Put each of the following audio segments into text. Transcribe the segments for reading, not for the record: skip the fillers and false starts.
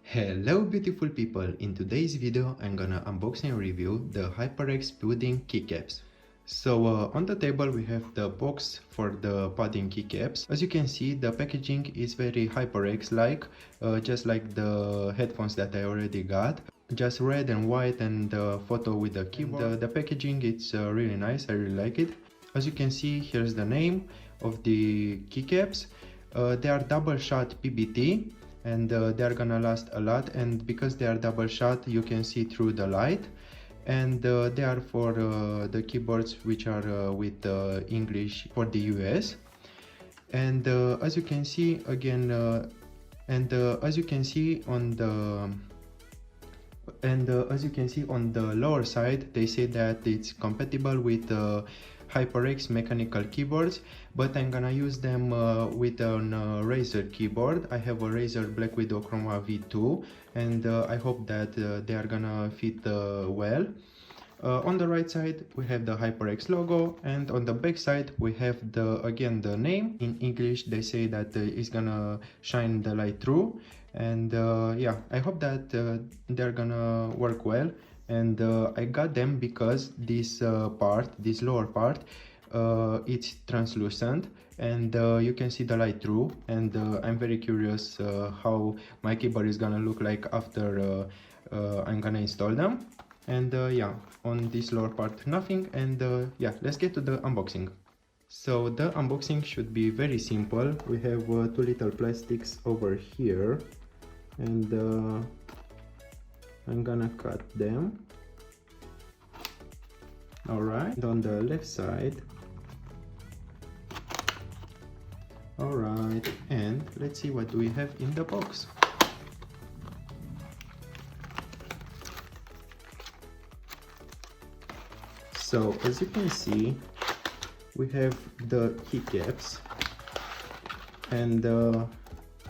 Hello beautiful people, in today's video I'm gonna unbox and review the HyperX pudding keycaps. So on the table we have the box for the pudding keycaps. As you can see, the packaging is very HyperX like, just like the headphones that I already got. Just red and white and the photo with the keyboard. The packaging, it's really nice, I really like it. As you can see, here's the name of the keycaps. They are double shot PBT. And they are gonna last a lot, and because they are double shot you can see through the light, and they are for the keyboards which are with English for the US. And as you can see again, as you can see on the lower side, they say that it's compatible with HyperX mechanical keyboards, but I'm gonna use them with an Razer keyboard. I have a Razer Black Widow Chroma V2, and I hope that they are gonna fit well. On the right side we have the HyperX logo, and on the back side we have again the name. In English they say that it's gonna shine the light through, and yeah, I hope that they're gonna work well. And I got them because this lower part, it's translucent, and you can see the light through, and I'm very curious how my keyboard is gonna look like after I'm gonna install them. And yeah, on this lower part nothing, and yeah, let's get to the unboxing. So the unboxing should be very simple. We have two little plastics over here, and I'm gonna cut them. Alright, on the left side. Alright, and let's see what do we have in the box. So as you can see, we have the keycaps, and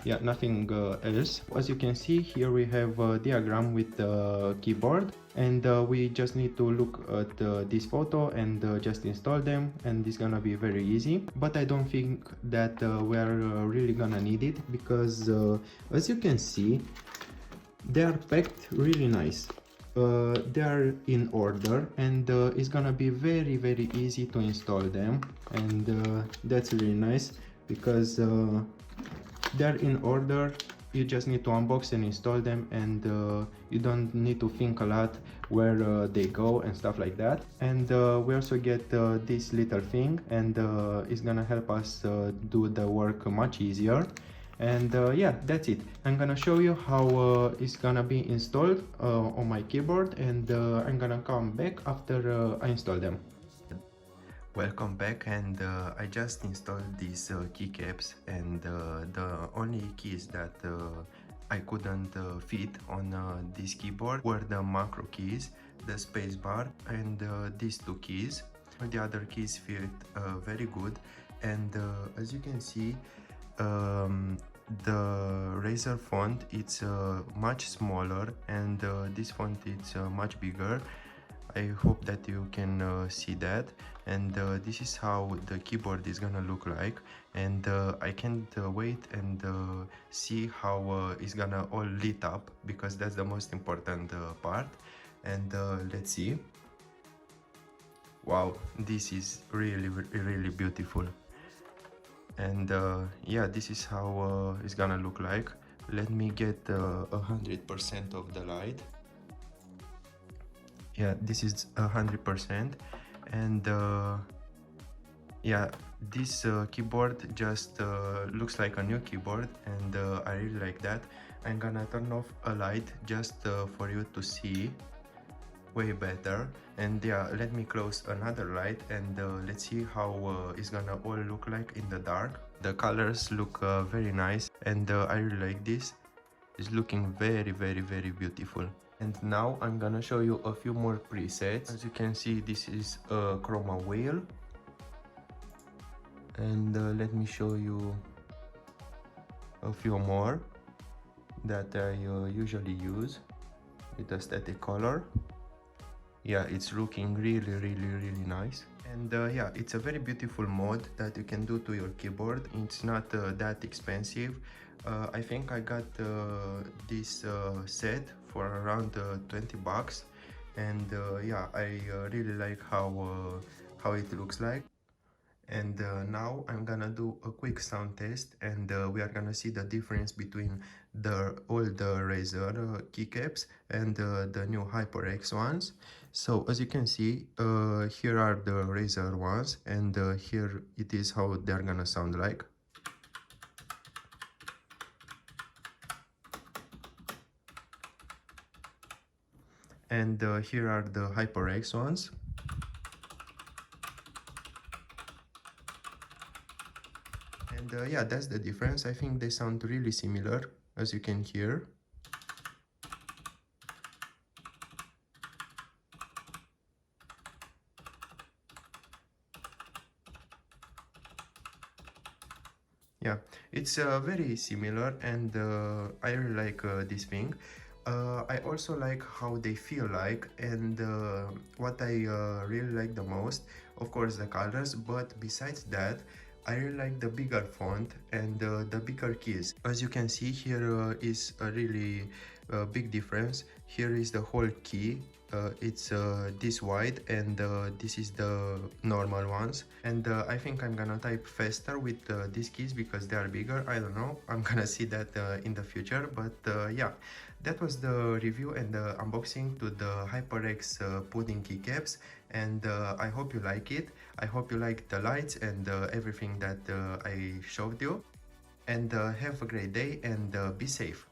yeah, nothing else. As you can see here, we have a diagram with the keyboard, and we just need to look at this photo and just install them, and it's gonna be very easy. But I don't think that we are really gonna need it, because as you can see, they are packed really nice. They are in order, and it's gonna be very easy to install them, and that's really nice, because they're in order. You just need to unbox and install them, and you don't need to think a lot where they go and stuff like that. And we also get this little thing, and it's gonna help us do the work much easier. And yeah, that's it. I'm gonna show you how it's gonna be installed on my keyboard, and I'm gonna come back after I install them. Welcome back, and I just installed these keycaps, and the only keys that I couldn't fit on this keyboard were the macro keys, the space bar, and these two keys. The other keys fit very good, and as you can see, the Razer font, it's much smaller, and this font it's much bigger. I hope that you can see that, and this is how the keyboard is gonna look like, and I can't wait and see how it's gonna all lit up, because that's the most important part. And let's see. Wow, this is really beautiful. And yeah, this is how it's gonna look like. Let me get 100% of the light. Yeah, this is 100%, and yeah, this keyboard just looks like a new keyboard, and I really like that. I'm gonna turn off a light just for you to see way better, and yeah, let me close another light, and let's see how it's gonna all look like in the dark. The colors look very nice, and I really like this. It's looking very beautiful. And now I'm gonna show you a few more presets. As you can see, this is a chroma wheel, and let me show you a few more that I usually use with a static color. Yeah, it's looking really nice. And yeah, it's a very beautiful mod that you can do to your keyboard. It's not that expensive. I think I got this set for around 20 bucks, and yeah, I really like how it looks like. And now I'm gonna do a quick sound test, and we are gonna see the difference between the old Razer keycaps and the new HyperX ones. So as you can see, here are the Razer ones, and here it is how they're gonna sound like. And here are the HyperX ones. And yeah, that's the difference. I think they sound really similar, as you can hear. Yeah, it's very similar, and I really like this thing. I also like how they feel like, and what I really like the most, of course, the colors, but besides that, I really like the bigger font and the bigger keys. As you can see, here is a really big difference. Here is the whole key. It's this wide, and this is the normal ones. And I think I'm gonna type faster with these keys because they are bigger. I don't know, I'm gonna see that in the future. But yeah, that was the review and the unboxing to the HyperX pudding keycaps, and I hope you like it. I hope you like the lights and everything that I showed you. And have a great day, and be safe.